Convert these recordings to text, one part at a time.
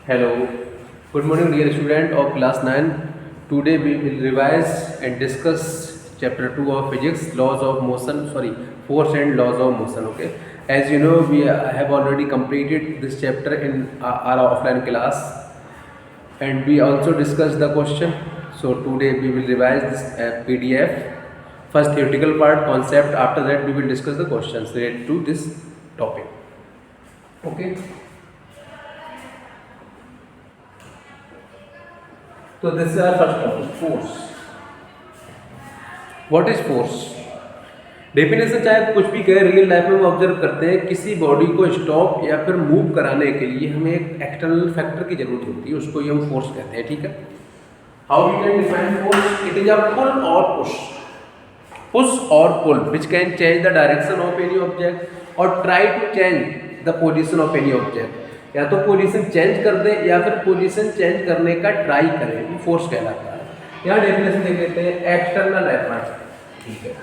Hello, good morning dear student of class 9. Today we will revise and discuss chapter 2 of physics, laws of motion, force and laws of motion. Okay, as you know, we have already completed this chapter in our offline class, and we also discussed the question. So today we will revise this PDF, first theoretical part concept. After that we will discuss the questions related to this topic. Okay. So this is our first topic, force. What is force? Definition चाहे कुछ भी कहे, real life में हम observe करते हैं किसी body को स्टॉप या फिर मूव कराने के लिए हमें एक एक्सटर्नल फैक्टर की जरूरत होती है, उसको ही हम फोर्स कहते हैं. ठीक है. How we can define force? It is a pull or push or pull which can change the direction of any object or try to change the position of any object. या तो position change कर दे या फिर position change करने का try करे, वो force कहलाता है. यहाँ डेफिनेशन देख लेते हैं. एक्सटर्नल एफर्ट, ठीक है,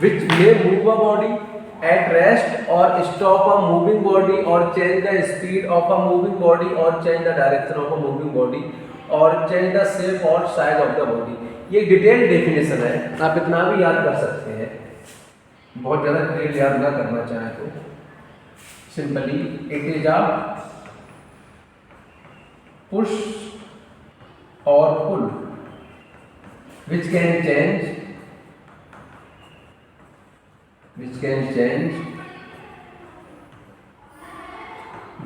which may move a body at rest or stop a moving body or change the speed of a moving body or change the direction of a moving body or change the shape or size of the body. ये detail definition है, आप इतना भी याद कर सकते हैं. बहुत ज़्यादा डिटेल याद ना करना चाहें तो simply it is a push or pull which can change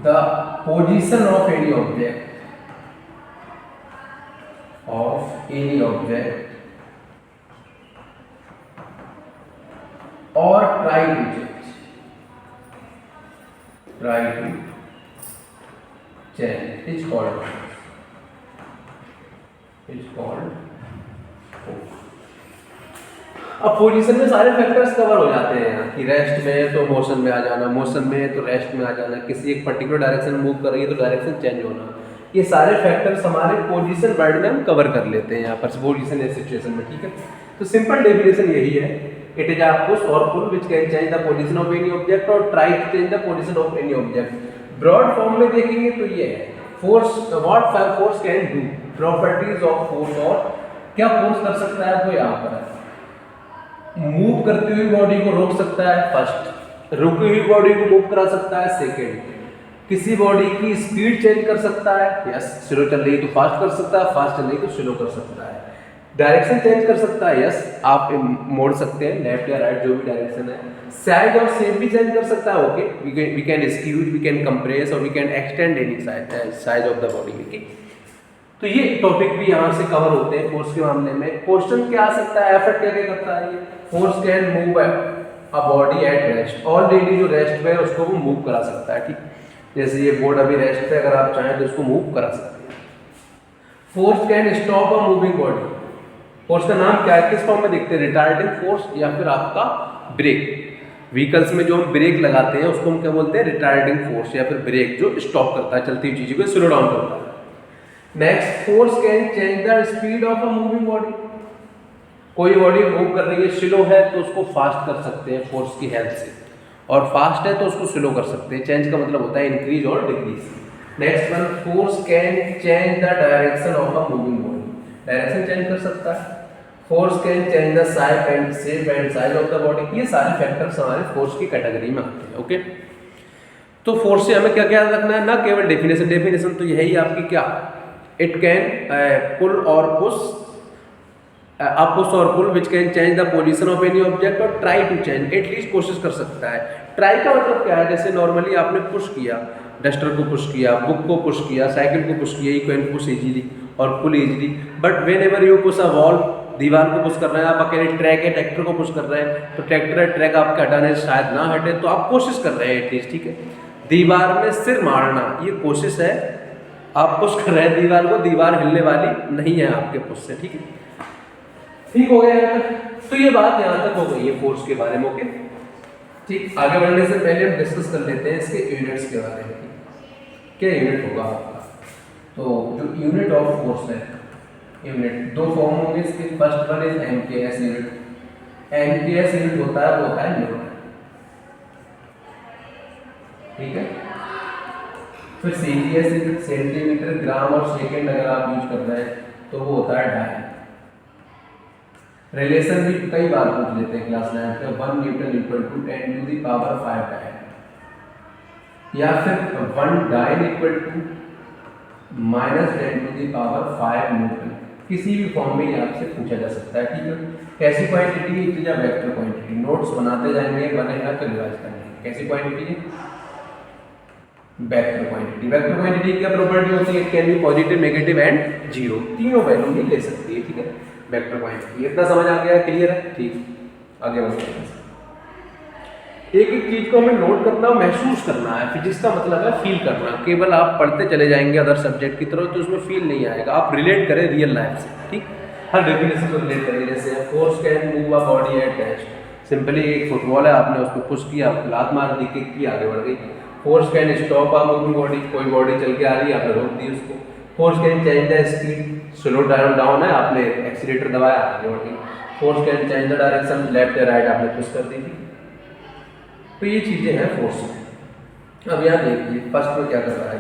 the position of any object or try to change. It's called force. अब पोजीशन में सारे फैक्टर्स कवर हो जाते हैं कि रेस्ट में है तो मोशन में आ जाना, मोशन में है तो रेस्ट में आ जाना, किसी एक पर्टिकुलर डायरेक्शन में मूव कर रही है तो डायरेक्शन चेंज होना. ये सारे फैक्टर्स हमारे पोजीशन वर्ड में हम कवर कर लेते हैं यहाँ पर पोजीशन या सिचुएशन में. ठीक है. तो सिंपल डेफिनेशन यही है. It is a push or pull which can change the position of any object or try to change the position of any object. Broad form में देखेंगे तो ये है force. What force can do, properties of force. और क्या force कर सकता है, वो यहाँ पर है. मूव करती हुई बॉडी को रोक सकता है, फर्स्ट. रुकी हुई बॉडी को मूव करा सकता है, सेकेंड. किसी बॉडी की स्पीड चेंज कर सकता है, यस. स्लो चल रही है तो फास्ट कर सकता है, फास्ट चल रही है तो स्लो कर सकता है. डायरेक्शन चेंज कर सकता है, यस. आप मोड़ सकते हैं लेफ्ट या राइट, जो भी डायरेक्शन है. साइज और शेप भी चेंज कर सकता है, okay. We can squeeze, we can compress or we can extend any size of the body. Okay. तो ये टॉपिक भी यहाँ से कवर होते हैं फोर्स के मामले में. क्वेश्चन क्या आ सकता है, एफर्ट क्या करता है ये. Force can move a body at rest. Already जो रेस्ट पे है उसको वो मूव करा सकता है. ठीक. जैसे ये बोर्ड अभी रेस्ट पे, अगर आप चाहें तो इसको मूव करा सकते हैं. Force can stop a moving body. Force का नाम क्या है, किस फॉर्म में देखते हैं, रिटार्डिंग फोर्स या फिर आपका ब्रेक. व्हीकल्स में जो हम ब्रेक लगाते हैं उसको हम क्या बोलते हैं, रिटार्डिंग फोर्स या फिर ब्रेक, जो स्टॉप करता है चलती हुई चीजों को, स्लो डाउन करता है. Next, force can change the speed of a moving body. कोई बॉडी मूव कर रही है, स्लो है तो उसको फास्ट कर सकते हैं फोर्स की हेल्प से, और फास्ट है तो उसको स्लो कर सकते हैं. चेंज का मतलब होता है इंक्रीज और decrease. Next one, force can change the direction of a moving body. Direction change कर सकता है. Force can change the shape and size of the body. ये सारे फैक्टर्स हमारे फोर्स की कैटेगरी में आते हैं. ओके. तो फोर्स से हमें क्या क्या रखना है, ना केवल डेफिनेशन तो यही आपकी क्या, it can pull or push, push or pull which can change the position of any object or try to change, at least कोशिश कर सकता है. ट्राई का मतलब क्या है, जैसे नॉर्मली आपने पुश किया, डस्टर को पुश किया, बुक को पुश किया, साइकिल को पुश किया, you can push easily or pull easily. But whenever you push a wall, दीवार को पुश कर रहे हैं आप, अकेले ट्रैक है ट्रैक्टर को पुश कर रहे हैं तो ट्रैक्टर ट्रैक आपके हटाने से शायद ना हटे, तो आप कोशिश कर रहे हैं एटलीस्ट. ठीक है. दीवार में सिर मारना, ये कोशिश है. आप पुश कर रहे हैं दीवार को, दीवार हिलने वाली नहीं है आपके पुश से. ठीक है. ठीक हो गया यहाँ तक. तो ये बात यहाँ तक हो गई है फोर्स के बारे में. ओके. ठीक. आगे बढ़ने से पहले हम डिस्कस कर लेते हैं इसके यूनिट्स के बारे में. क्या यूनिट होगा आपका, तो जो यूनिट ऑफ फोर्स है, यूनिट दो फॉर्म होंगे इसके. First one is MKS unit. MKS unit होता है, वो होता है न्यूटन. ठीक है. फिर CGS सेंटीमीटर, ग्राम और सेकेंड अगर आप यूज कर रहे हैं तो वो होता है डाइन। रिलेशन भी कई बार पूछ लेते हैं क्लास 9 में, 1 न्यूटन इक्वल टू 10⁵ डाइन, या फिर 1 डाइन इक्वल टू -10⁵ न्यूटन, किसी भी फॉर्म में ये आपसे पूछा जा सकता है, ठीक है। कैसी क्वांटिटी या वेक्टर क्वांटिटी, नोट्स बनाते जाएंगे, बनेगा तो रिवाइज करेंगे। कैसी क्वांटिटी है? Vector quantity. वेक्टर क्वांटिटी की क्या प्रॉपर्टी होती है? Can be positive, negative and zero, तीनों वैल्यू ही ले सकती है, ठीक है। वेक्टर क्वांटिटी इतना समझ आ गया, क्लियर है? ठीक, आगे बढ़ते हैं। एक एक चीज को हमें नोट करना, महसूस करना है। फिजिक्स का मतलब है फील करना। केवल आप पढ़ते चले जाएंगे अदर सब्जेक्ट की तरफ तो उसमें फील नहीं आएगा। आप रिलेट करें रियल लाइफ से, ठीक। हर डेफिनेशन को रिलेट करें। जैसे force can move a body at rest. Simply एक फुटबॉल है, आपने उसको पुश किया, लात मार दी, किक की, आगे बढ़ गई। Force can stop a moving body, कोई बॉडी चल के आ रही है, आपने रोक दी उसको। Force can change the speed, slow down है, आपने एक्सीलेटर दबाया, आगे बढ़ गई। Force can change the direction, left या राइट, आपने पुश कर दी थी। तो ये चीजें हैं फोर्स में। अब यहाँ देखिए फर्स्ट में क्या कर रहा है,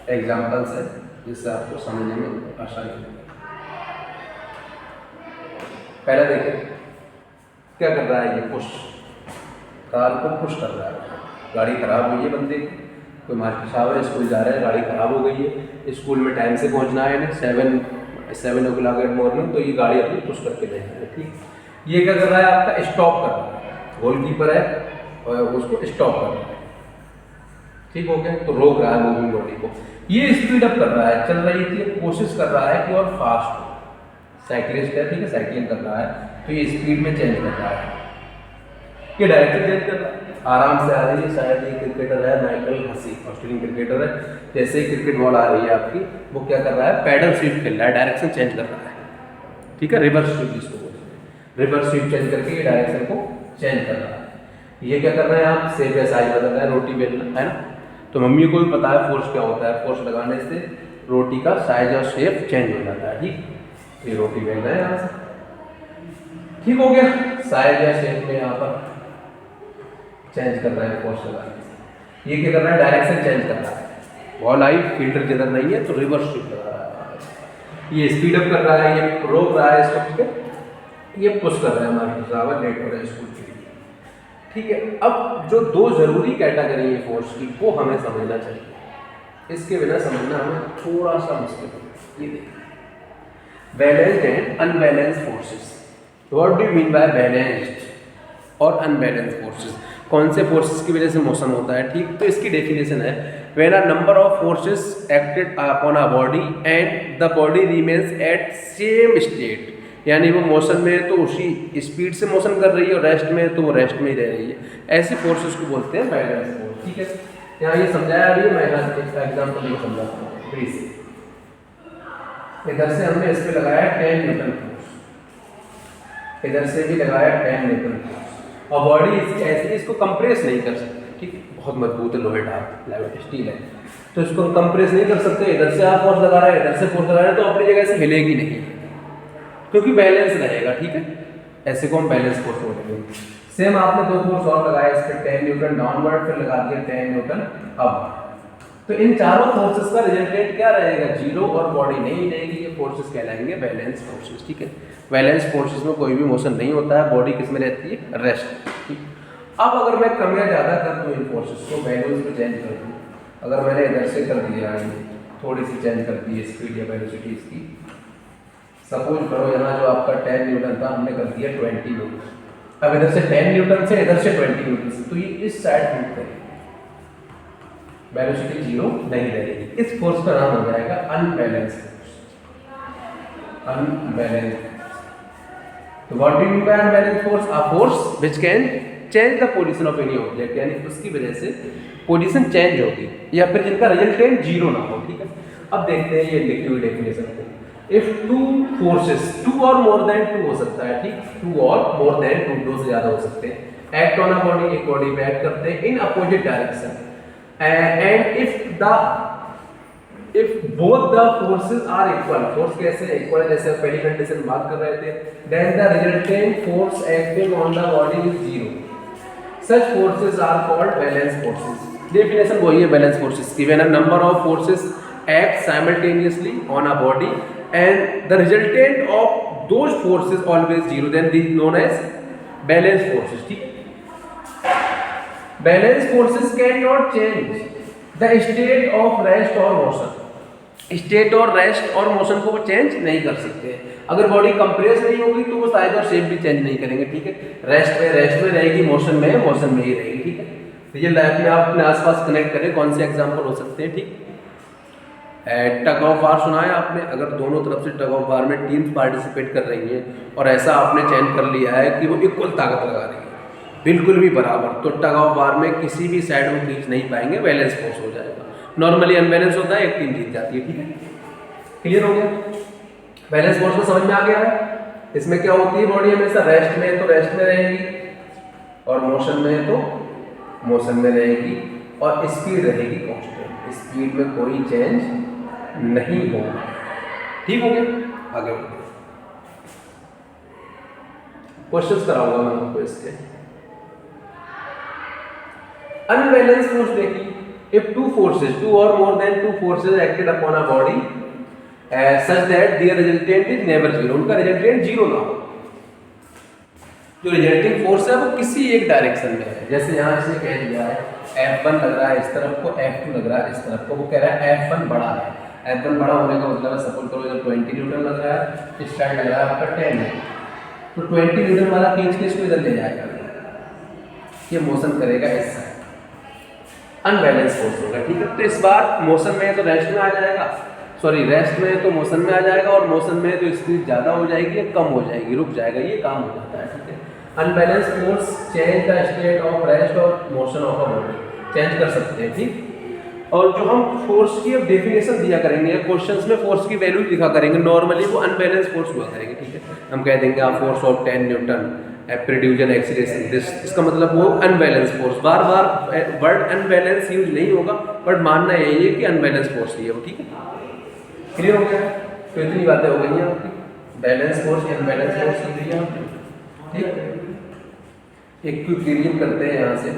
एग्जाम्पल्स है जिससे आपको समझने में आसानी होगी। पहला देखिए क्या कर रहा है, ये पुश, कार को पुश कर रहा है। गाड़ी खराब हुई है बंदे की, कोई मास्टर साहब है, स्कूल जा रहे हैं, गाड़ी खराब हो गई है, स्कूल में टाइम से पहुंचना है ना, 7 o'clock एट मॉर्निंग, तो ये गाड़ी अपनी पुश करके ले जाए, ठीक। ये क्या कर रहा है, आपका स्टॉप कर रहा है, गोलकीपर है और उसको स्टॉप कर रहा है, ठीक हो गया। तो रोक रहा है मूविंग बॉडी को। ये स्पीड अप कर रहा है, चल रही थी, कोशिश कर रहा है कि और फास्ट हो। साइकिलिस्ट है, ठीक है, साइकिलिंग कर रहा है, तो ये स्पीड में चेंज कर रहा है, ये डायरेक्शन चेंज कर रहा है, आराम से आ रही है। शायद ये क्रिकेटर है माइकल हसी, ऑस्ट्रेलियन क्रिकेटर है। जैसे ही क्रिकेट बॉल आ रही है आपकी, वो क्या कर रहा है, पैडल स्वीप खेल रहा है, डायरेक्शन चेंज कर रहा है, ठीक है, रिवर्स स्वीप जिसको बोलते हैं। रिवर्स स्वीप चेंज करके ये डायरेक्शन को चेंज कर रहा है। ये क्या कर रहे हैं आप, शेप या साइज बदल रहे हैं, रोटी बेलना है ना। तो मम्मी को भी पता है फोर्स क्या होता है, फोर्स लगाने से रोटी का साइज और शेप चेंज हो जाता है, ठीक। ये रोटी बेल रहे हैं यहाँ से, ठीक हो गया। साइज या शेप में यहाँ पर चेंज कर रहे हैं फोर्स लगाने से। ये क्या कर रहा है, डायरेक्शन चेंज कर रहा है। बॉल आई, फील्डर जिधर नहीं है तो रिवर्स स्वीप लगा रहा है। ये स्पीड अप कर रहा है, ये रोक रहा है इसको, ठीक है, ये पुश कर रहा है, मास्टर साहब लेट हो रहे हैं स्कूल के लिए, ठीक है। अब जो दो जरूरी कैटेगरी है फोर्स की, वो हमें समझना चाहिए। इसके बिना समझना हमें थोड़ा सा मुश्किल है। ये देखिए, balanced and unbalanced forces. What do you mean by balanced और अनबैलेंस्ड फोर्सेस? कौन से फोर्सेस की वजह से मोशन होता है, ठीक। तो इसकी डेफिनेशन है, when a number of forces acted upon a body and the body remains at same state, यानी वो मोशन में है तो उसी स्पीड से मोशन कर रही है, और रेस्ट में है तो वो रेस्ट में ही रह रही है, ऐसे फोर्सेस को बोलते हैं बैलेंस फोर्स, ठीक है। यहाँ ये समझाया अभी, मैं यहाँ एग्जाम्पल को समझाता हूँ प्लीज। इधर से हमने इस पे लगाया 10 न्यूटन फोर्स, इधर से भी लगाया 10 न्यूटन फोर्स, और बॉडी इसकी ऐसी, इसको कंप्रेस नहीं कर सकते, ठीक। बहुत मजबूत है, लोहे का स्टील है, तो इसको कंप्रेस नहीं कर सकते। इधर से आप फोर्स लगा रहे हैं, इधर से फोर्स लगा रहे हैं, तो अपनी जगह से हिलेगी नहीं, क्योंकि बैलेंस रहेगा, ठीक है। ऐसे को हम बैलेंस फोर्स बोलेंगे। सेम आपने दो फोर्स और लगाया, इस पर 10 न्यूटन डाउनवर्ड, फिर लगा दिया 10 न्यूटन अपवर्ड, तो इन चारों फोर्सेस का रिजल्टेंट क्या रहेगा, जीरो, और बॉडी नहीं रहेगी। ये फोर्सेस कहलाएंगे बैलेंस फोर्सेस, ठीक है। बैलेंस फोर्सेस में कोई भी मोशन नहीं होता है, बॉडी किस में रहती है, रेस्ट, ठीक। अब अगर मैं कम या ज़्यादा कर दूँ इन फोर्सेस को, वैल्यूज में चेंज कर दूँ, अगर मैंने इधर से कर दिया है, थोड़ी सी चेंज कर दी स्पीड या वेलोसिटी इसकी, सपोज करो यहाँ जो आपका 10 न्यूटन था, हमने कर दिया 20 न्यूटन। अब इधर से 10 न्यूटन से, इधर से 20 न्यूटन से, तो ये इस साइड मूव करेगी, वेलोसिटी जीरो नहीं रहेगी। इस फोर्स का नाम हो जाएगा अनबैलेंस फोर्स, अनबैलेंस। तो what do you mean by unbalance force? A force which can change the position of any object, यानी उसकी वजह से पोजीशन चेंज होगी, या फिर जिनका रिजल्टेंट जीरो ना हो, ठीक है। अब देखते हैं ये लिखी हुई डेफिनेशन को। इफ टू फोर्सेस, टू और मोर देन टू हो सकता है, ठीक, टू और मोर देन टू, दो से ज्यादा हो सकते हैं, एक्ट ऑन अ बॉडी, एक बॉडी पे एक्ट करते हैं in opposite direction, and if both the forces are equal, force कैसे इक्वल है, जैसे पहली कंडीशन बात कर रहे थे, then the resultant force acting on the body is zero, such forces are called balance forces. Definition वही है बैलेंस फोर्सेस की, when a number of forces act simultaneously on a body and the resultant of those forces always zero, then this known as balance forces. ठीक, balance forces can not change the state of rest और motion, state और rest और motion को वो change नहीं कर सकते। अगर बॉडी कंप्रेस नहीं होगी तो वो साइज और शेप भी चेंज नहीं करेंगे। ठीक है, रेस्ट में रहेगी, मोशन में ही रहेगी। ठीक है, तो ये लाइफ में आप अपने आसपास कनेक्ट करें, कौन से एग्जांपल हो सकते हैं। ठीक, टग ऑफ वार सुना है आपने, अगर दोनों तरफ से टग ऑफ वार में टीम्स पार्टिसिपेट कर रही हैं और ऐसा आपने चेंज कर लिया है कि वो इक्वल ताकत लगा रही है, बिल्कुल भी बराबर, तो टग ऑफ वार में किसी भी साइड में खींच नहीं पाएंगे, बैलेंस फोर्स हो जाएगा। नॉर्मली अनबैलेंस होता है, एक टीम जीत जाती है। ठीक है, क्लियर हो गया? बैलेंस फोर्स को समझ में आ गया है। इसमें क्या होती है, बॉडी हमेशा रेस्ट में है तो रेस्ट में रहेगी, और मोशन में है तो मोशन में रहेगी, और स्पीड रहेगी कांस्टेंट, स्पीड में कोई चेंज नहीं होगा। ठीक हो गया? आगे क्वेश्चंस कराऊंगा मैं आपको इसके। अनबैलेंस फोर्स देखिए, if two or more than two forces acted upon a body such that their resultant is never zero, उनका रिजल्टेंट जीरो ना हो, जो रिजल्टिंग फोर्स है वो किसी एक डायरेक्शन में है। जैसे यहाँ इसने कह दिया है F1 लग रहा है इस तरफ को, F2 लग रहा है इस तरफ को, वो कह रहा है F1 बड़ा है। F1 बड़ा होने का मतलब है, सपोज करो इधर 20 न्यूटन लग रहा है, इस साइड लग रहा है आपका 10 है, तो 20 न्यूटन वाला खींच के इसको इधर ले जाएगा, ये मोशन करेगा इस साइड, अनबैलेंस फोर्स होगा। ठीक है, तो इस बार मोशन में है तो रेस्ट में आ जाएगा, सॉरी रेस्ट में है तो मोशन में आ जाएगा, और मोशन में है तो स्पीड ज़्यादा हो जाएगी या कम हो जाएगी, रुक जाएगा, ये काम हो जाता है। ठीक है, unbalance force change the state of rest और motion of a body, change कर सकते हैं। ठीक, और जो हम फोर्स की अब डेफिनेशन दिया करेंगे, क्वेश्चंस में फोर्स की वैल्यू लिखा करेंगे, नॉर्मली वो अनबैलेंस फोर्स हुआ करेंगे। ठीक है, हम कह देंगे आप force of 10 newton produce an acceleration this, इसका मतलब वो अनबैलेंस फोर्स, बार बार वर्ड अनबैलेंस यूज नहीं होगा, बट मानना यही है कि अनबैलेंस फोर्स ही है वो। ठीक है, क्लियर हो गया? तो इतनी बातें हो गई हैं आपकी, बैलेंस फोर्स अनबैलेंस फोर्स समझ लिया आपने। ठीक, एक क्विक रिवीजन करते हैं यहाँ से।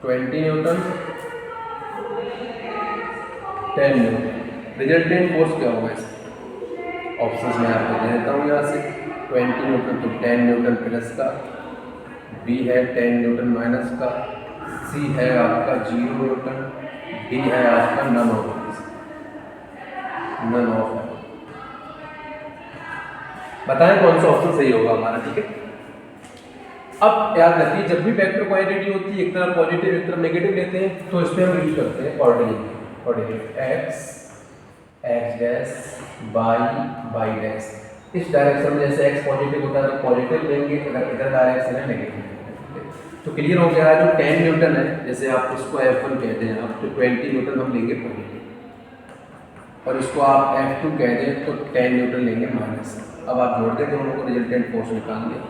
न्यूटन 10 न्यूटन, रिजल्टेंट फोर्स क्या होगा इसका? ऑप्शंस मैं आपको दे देता हूँ यहाँ से। 20 न्यूटन तो 10 न्यूटन प्लस का, बी है 10 न्यूटन माइनस का, सी है आपका 0 न्यूटन, डी है आपका नन ऑफ। बताएं कौन सा ऑप्शन सही होगा हमारा। ठीक है, अब याद रखिए जब भी वेक्टर क्वांटिटी होती है, एक तरफ पॉजिटिव एक तरफ नेगेटिव लेते हैं, तो इसमें हम यूज करते हैं coordinate x dash y dash. इस डायरेक्शन में जैसे x पॉजिटिव होता है तो पॉजिटिव लेंगे, अगर इधर डायरेक्शन है नेगेटिव। तो क्लियर हो गया, जो 10 न्यूटन है, जैसे आप इसको F1 कहते हैं आप, तो 20 न्यूटन हम लेंगे पॉजिटिव, और इसको आप F2 कह दें तो 10 न्यूटन लेंगे माइनस। अब आप जोड़ दें दोनों को, रिजल्टेंट फोर्स निकालेंगे,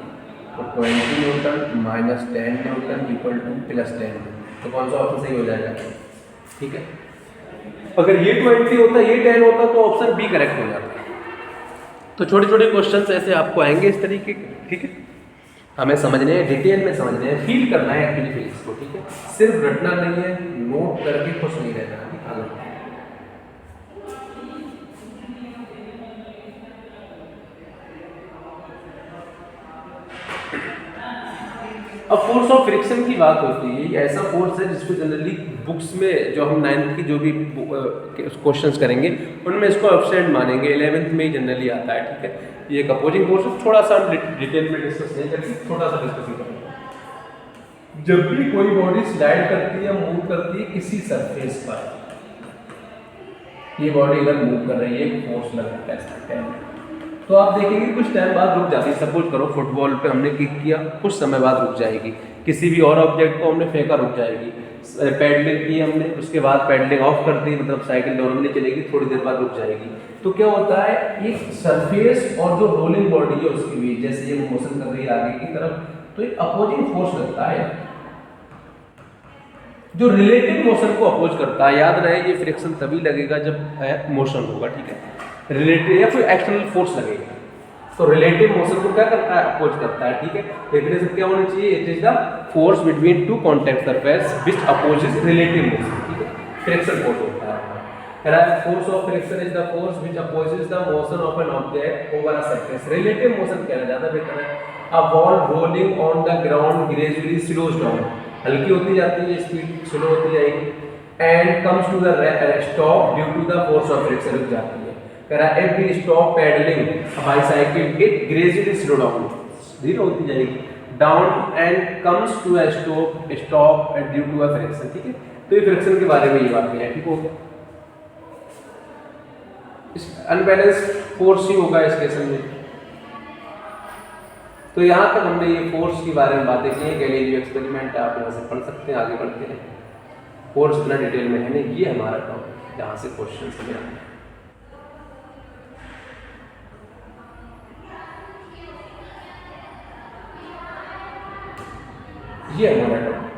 तो 20 Newton minus 10 Newton equal two plus 10 Newton. तो कौन सा ऑप्शन सही हो जाएगा? ठीक है, अगर ये 20 होता ये 10 होता तो ऑप्शन बी करेक्ट हो जाता। तो छोटे छोटे क्वेश्चंस ऐसे आपको आएंगे इस तरीके के। ठीक है, हमें समझने हैं, डिटेल में समझने हैं, फील करना है एक्चुअली फिजिक्स को। ठीक है, सिर्फ रटना नहीं है, नोट करके खुश नहीं रहना है। अब फोर्स ऑफ फ्रिक्शन की बात होती है, ये ऐसा फोर्स है जिसको जनरली बुक्स में जो हम 9th की जो भी क्वेश्चंस करेंगे उनमें इसको एब्सेंट मानेंगे, 11th में ही जनरली आता है। ठीक है, ये एक अपोजिंग फोर्स है, थोड़ा सा डिटेल में डिस्कस नहीं करते, थोड़ा सा डिस्कस करेंगे। जब भी कोई बॉडी स्लाइड करती है, मूव करती है किसी सरफेस पर, ये बॉडी अगर मूव कर रही है, फोर्स लगता है, तो आप देखेंगे कुछ टाइम बाद रुक जाती है। सपोज करो फुटबॉल पे हमने किक किया, कुछ समय बाद रुक जाएगी। किसी भी और ऑब्जेक्ट को हमने फेंका, रुक जाएगी। पैडलिंग की हमने, उसके बाद पैडलिंग ऑफ कर दी, मतलब साइकिल नॉर्मली चलेगी, थोड़ी देर बाद रुक जाएगी। तो क्या होता है, एक सरफेस और जो रोलिंग बॉडी है उसके बीच, जैसे ये मोशन कर रही है आगे की तरफ, तो एक अपोजिंग फोर्स लगता है जो रिलेटिव मोशन को अपोज करता है। याद रहे ये फ्रिक्शन तभी लगेगा जब मोशन होगा। ठीक है, रिलेटिव या फिर एक्सटर्नल फोर्स लगेगा। तो रिलेटिव मोशन को क्या करता है, अपोज करता है, ठीक है। डेफिनेशन क्या होनी चाहिए, it is the force between two contact surface which opposes relative motion, ठीक है। फ्रिक्शन फोर्स होता है, force of friction is the force which opposes the motion of an object over a surface. Relative motion क्या है, ज्यादा बेहतर है। A ball rolling on the ground gradually slows down, हल्की होती जाती है, स्पीड स्लो होती जाएगी, and comes to the stop due to the force of friction, रुक जाती है। कह रहा है if we stop pedalling bicycle it gradually slow down, धीरे होती जाएगी, down and comes to a stop due to a friction, ठीक है। तो ये फ्रिक्शन के बारे में ये बात है, ठीक हो गया। अनबैलेंस्ड फोर्स ही होगा इस केस में। तो यहाँ तक हमने ये फोर्स के बारे में बातें की है, गैलीलियो एक्सपेरिमेंट आप यहाँ से पढ़ सकते हैं, आगे बढ़ते हैं। फोर्स इतना डिटेल में है नहीं, ये हमारा टॉपिक जहाँ से क्वेश्चन से आए। ये हमारा topic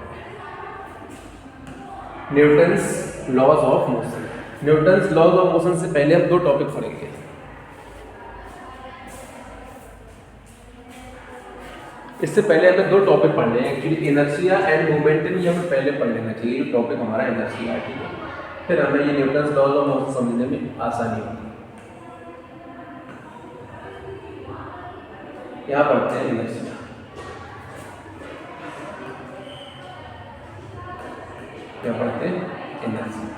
Newton's laws of motion. Newton's laws of motion से पहले हम दो टॉपिक पढ़ेंगे। इससे पहले हमें दो टॉपिक पढ़ने हैं एक्चुअली, इनर्शिया एंड मोमेंटम, ये हमें पहले पढ़ लेना चाहिए। ये टॉपिक हमारा इनर्शिया है, ठीक है। फिर हमें ये न्यूटन्स लॉज ऑफ मोशन समझने में आसानी होगी। यहाँ पढ़ते हैं इनर्शिया। क्या पढ़ते हैं, इनर्शिया।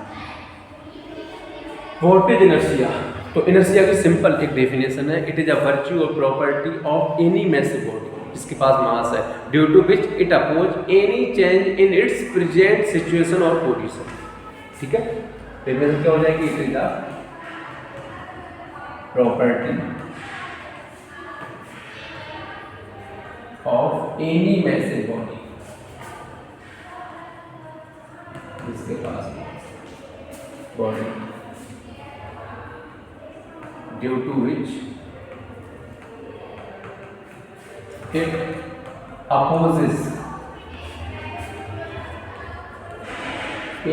What is inertia? तो इनर्शिया की सिंपल एक डेफिनेशन है, it is a virtue or property of any massive body जिसके पास मास है, due to which it oppose any change in its present situation or position, ठीक है। Definition क्या हो जाएगी, it is a property of any massive body जिसके पास body due to which it opposes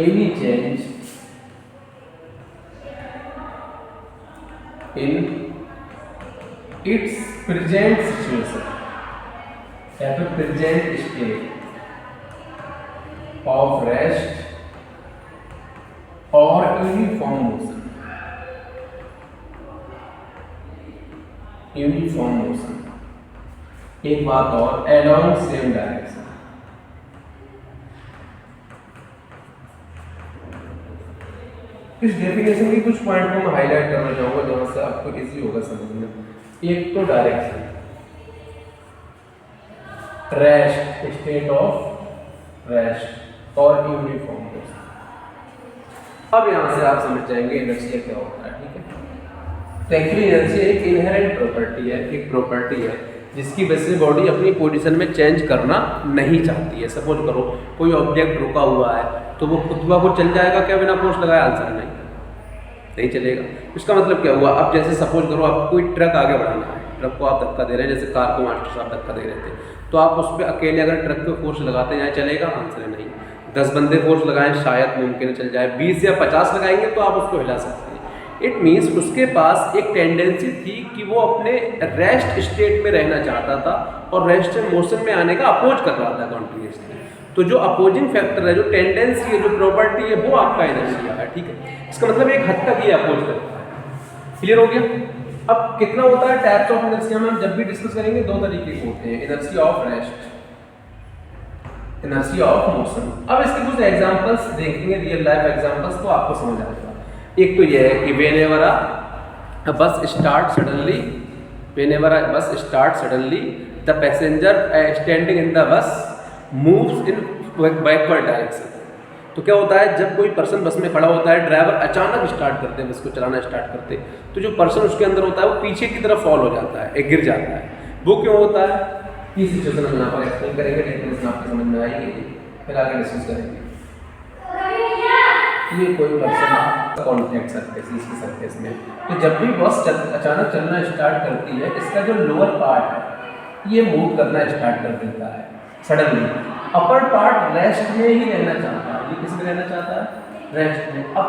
any change in its present situation या फिर present state of rest or uniform motion, uniform motion। एक बात और, along same direction। इस definition के कुछ पॉइंट को मैं हाईलाइट करना चाहूंगा जहां से आपको इजी होगा समझने। एक तो direction, rest, state of rest or uniform motion. अब यहां से आप समझ जाएंगे इनर्शिया क्या होता है, ठीक है। तो एक्चुअली इनर्शिया एक इनहेरेंट प्रॉपर्टी है, एक प्रॉपर्टी है जिसकी वजह से बॉडी अपनी पोजीशन में चेंज करना नहीं चाहती है। सपोज करो कोई ऑब्जेक्ट रुका हुआ है तो वो खुद ब खुद चल जाएगा क्या बिना फोर्स लगाए? आंसर नहीं चलेगा। इसका मतलब क्या हुआ, अब जैसे सपोज करो आप कोई ट्रक आगे बढ़ाना है, ट्रक को आप धक्का दे रहे हैं, जैसे कार को मास्टर साहब धक्का दे रहे थे, तो आप उस पर अकेले अगर ट्रक पे फोर्स लगाते जाए चलेगा? आंसर नहीं। 10 बंदे फोर्स लगाएं शायद मुमकिन चल जाए, 20 या 50 लगाएंगे तो आप उसको हिला सकते हैं। इट मीन्स उसके पास एक टेंडेंसी थी कि वो अपने रेस्ट स्टेट में रहना चाहता था और रेस्ट मोशन में आने का अपोज कर रहा था कॉन्टिन्यूसली। तो जो अपोजिंग फैक्टर है, जो टेंडेंसी है, जो प्रॉपर्टी है, वो आपका इनर्शिया है, ठीक है। इसका मतलब एक हद तक ये अपोज करता है। क्लियर हो गया? अब कितना होता है टाइप्स ऑफ इनर्शिया में हम जब भी डिस्कस करेंगे, दो तरीके के होते हैं, inertia of rest, inertia of motion. अब इसके कुछ एग्जांपल्स देखेंगे, रियल लाइफ एग्जांपल्स, तो आपको समझ आ जाएगा। एक तो ये है कि whenever a bus start suddenly, whenever a bus start suddenly, the passenger standing in the bus moves in backward direction। तो क्या होता है, जब कोई पर्सन बस में खड़ा होता है, ड्राइवर अचानक स्टार्ट करते हैं बस को चलाना स्टार्ट करते, तो जो पर्सन उसके अंदर होता है वो पीछे की तरफ फॉल हो जाता है, गिर जाता है। वो क्यों होता है, ये सिचुएशन हम यहाँ पर एक्सप्लेन करेंगे, डेफिनेशन आपको समझ में आएगी, फिर आगे डिस्कस करेंगे। ये कोई पर्सन कॉन्टैक्ट सरफेस, इसकी सरफेस में, तो जब भी बस अचानक चलना स्टार्ट करती है, इसका जो लोअर पार्ट है ये मूव करना स्टार्ट कर देता है सडनली। अपर पार्ट रेस्ट में ही रहना चाहता है। ये किस में रहना चाहता है? रेस्ट में। अब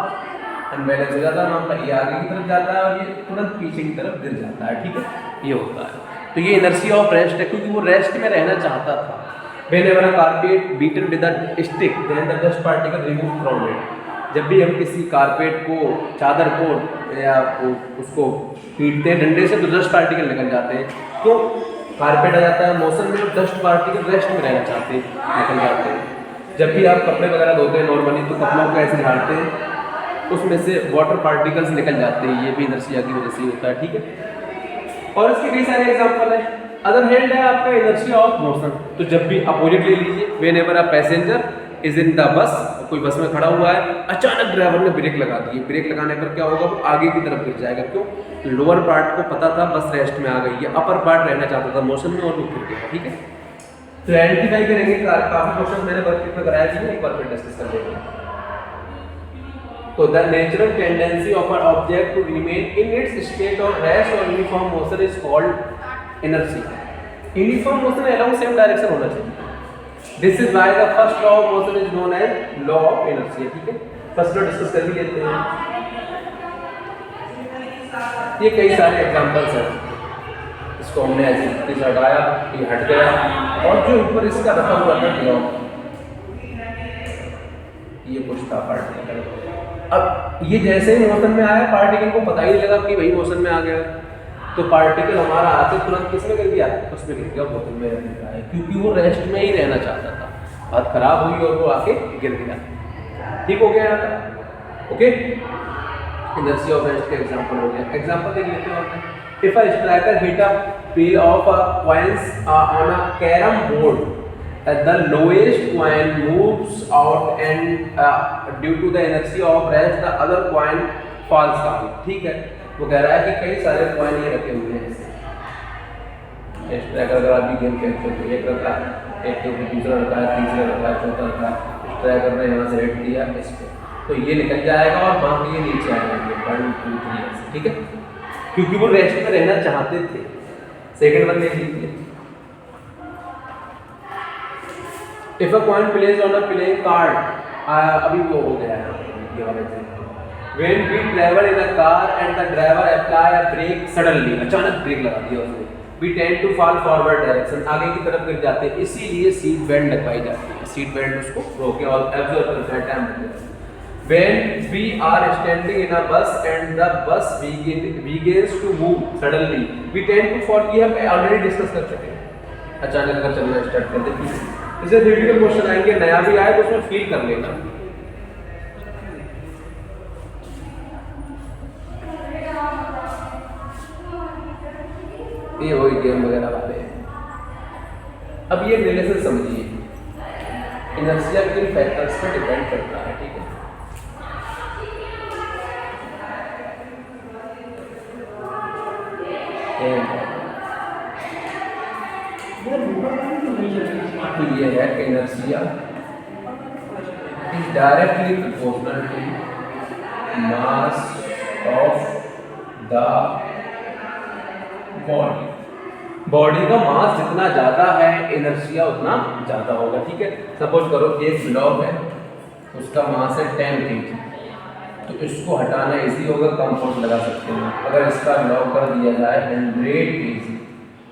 अनबैलेंस हो जाता है, मामला ये आगे की तरफ जाता है और ये तुरंत पीछे की तरफ गिर जाता है, ठीक है, ये होता है। तो ये इनर्शिया ऑफ रेस्ट है, क्योंकि वो रेस्ट में रहना चाहता था। Whenever a carpet beaten with a stick, then the dust particle removed from it. जब भी हम किसी कारपेट को, चादर को या उसको पीटते हैं डंडे से, तो डस्ट पार्टिकल निकल जाते हैं। क्यों? कारपेट आ जाता है मोशन में, तो डस्ट पार्टिकल रेस्ट में रहना चाहते हैं, निकल जाते हैं। जब भी आप कपड़े वगैरह धोते हैं नॉर्मली, तो कपड़ों को ऐसे झाड़ते हैं, उसमें से वाटर पार्टिकल्स निकल जाते हैं, ये भी इनर्शिया की वजह से होता है, ठीक है। और इसके कई सारे एग्जांपल हैं। अदर हैंड है आपका इनर्शिया ऑफ मोशन, तो जब भी अपोजिट ले लीजिए, whenever a passenger is in the bus, कोई बस में खड़ा हुआ है, अचानक ड्राइवर ने ब्रेक लगा दी, ब्रेक लगाने पर क्या होगा, वो आगे की तरफ गिर जाएगा। क्यों? लोअर पार्ट को पता था बस रेस्ट में आ गई है, अपर पार्ट रहना चाहता था मोशन में और वो गिर गया, ठीक है। तो आइडेंटिफाई करेंगे, काफी क्वेश्चन मैंने वर्कशीट में कराया था, एक बार फिर डिस्कस कर लेंगे। तो the natural tendency of an object to remain in its state of rest or uniform motion is called inertia. Uniform motion along same direction होना चाहिए। This is why the first law of motion is known as law of inertia, ठीक है। First law discuss कर ही लेते हैं। ये कई सारे एग्जांपल्स हैं, इसको हमने ऐसे हटाया, ये हट गया, और जो ऊपर इसका रखा हुआ था क्लॉक, ये कुछ था पार्टिकल। अब ये जैसे ही मोशन में आया, पार्टिकल को पता ही नहीं लगा कि भाई मोशन में आ गया, तो पार्टिकल हमारा आते तुरंत किसमें गिर गया, उसमें गिर गया, बोतल में गिर गया है, क्योंकि वो रेस्ट में ही रहना चाहता था। बात खराब हुई और वो आके गिर गया, ठीक हो गया यहाँ तक, ओके। इनर्शिया ऑफ रेस्ट का एग्जांपल हो गया। एग्जांपल देख लेते हैं। If a striker hit a pile of coins on a carrom board, the lowest coin moves out and due to the inertia of rest the other coin falls down, ठीक है। वो कह रहा है कि कई सारे कॉइन ये रखे हुए हैं, स्ट्राइकर अगर आप भी गेम खेलते हो, एक रखा है, एक तो दूसरा रखा है, तीसरा रखा है, चौथा रखा है, स्ट्राइकर ने यहाँ से हिट दिया इस पे, तो ये निकल जाएगा और बाकी ये नीचे आएंगे 1 2 3 ऐसे, ठीक है, क्योंकि वो रेस्ट में रहना चाहते थे। सेकंड वन देख लीजिए। If a coin placed on a playing card, अभी वो हो गया है ये वाला example. When we travel in a car and the driver apply a brake suddenly, अचानक ब्रेक लगा दिया उसने, we tend to fall forward direction, आगे की तरफ गिर जाते हैं, इसीलिए सीट बेल्ट लगवाई जाती है। सीट बेल्ट उसको रोके और एब्जॉर्ब करता है टाइम लगता है। When we are standing in a bus and the bus begins to move suddenly, we tend to fall, ये हम ऑलरेडी डिस्कस कर चुके हैं। अचानक अगर चलना स्टार्ट कर दे, इसे थ्योरेटिकल क्वेश्चन आएंगे, नया भी आए तो उसमें फील कर लेना। ये वही गेम वगैरह वाले हैं। अब ये रिलेशन समझिए, इनर्शिया किन फैक्टर्स पर डिपेंड करता है, ठीक है। तो ये है inertia is directly proportional to mass of the body. Body का मास जितना ज़्यादा है, इनर्शिया उतना ज़्यादा होगा, ठीक है। सपोज करो एक ब्लॉक है, उसका मास है 10 kg, तो इसको हटाना इजी होगा, कम फोर्स लगा सकते हैं। अगर इसका ब्लॉक कर दिया जाए 100 kg,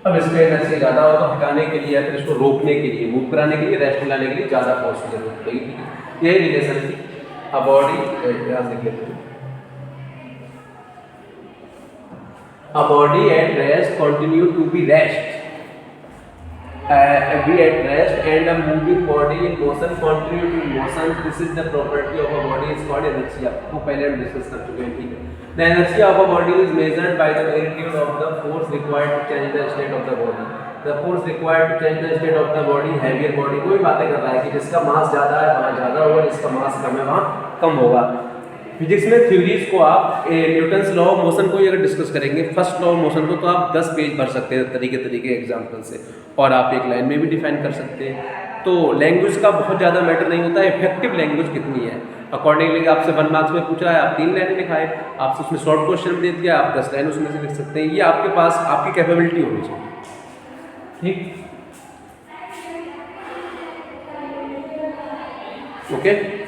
अब इसमें इनर्शिया ज़्यादा होगा, हटाने के लिए या फिर इसको रोकने के लिए, मूव कराने के लिए, रेस्ट लाने के लिए ज़्यादा फोर्स की जरूरत पड़ेगी, ठीक है। यही रिलेशन थी। अब बॉडी ध्यान देख लेते हैं। A body at rest continue to be rest. Be at rest and a moving body in motion continue to motion. This is the property of a body is called inertia. वो पहले हम discuss कर चुके हैं, ठीक है। The inertia of a body is measured by the magnitude of the force required to change the state of the body. The force required to change the state of the body, heavier body, कोई बातें कर रहा है कि जिसका मास ज़्यादा है वहाँ ज़्यादा होगा, जिसका मास कम है वहाँ कम होगा। फिजिक्स में थ्योरीज को आप न्यूटन्स लॉ ऑफ मोशन को अगर डिस्कस करेंगे, फर्स्ट लॉ ऑफ मोशन को, तो आप 10 पेज भर सकते हैं तरीके एग्जाम्पल से, और आप एक लाइन में भी डिफाइन कर सकते हैं। तो लैंग्वेज का बहुत ज़्यादा मैटर नहीं होता है, इफेक्टिव लैंग्वेज कितनी है। अकॉर्डिंगली आपसे 1 मार्क्स में पूछा है, आप 3 लाइनें लिखाए, आपसे उसमें शॉर्ट क्वेश्चन दे दिया, आप 10 लाइन उसमें से लिख सकते हैं। ये आपके पास आपकी कैपेबिलिटी होनी चाहिए, ठीक, ओके।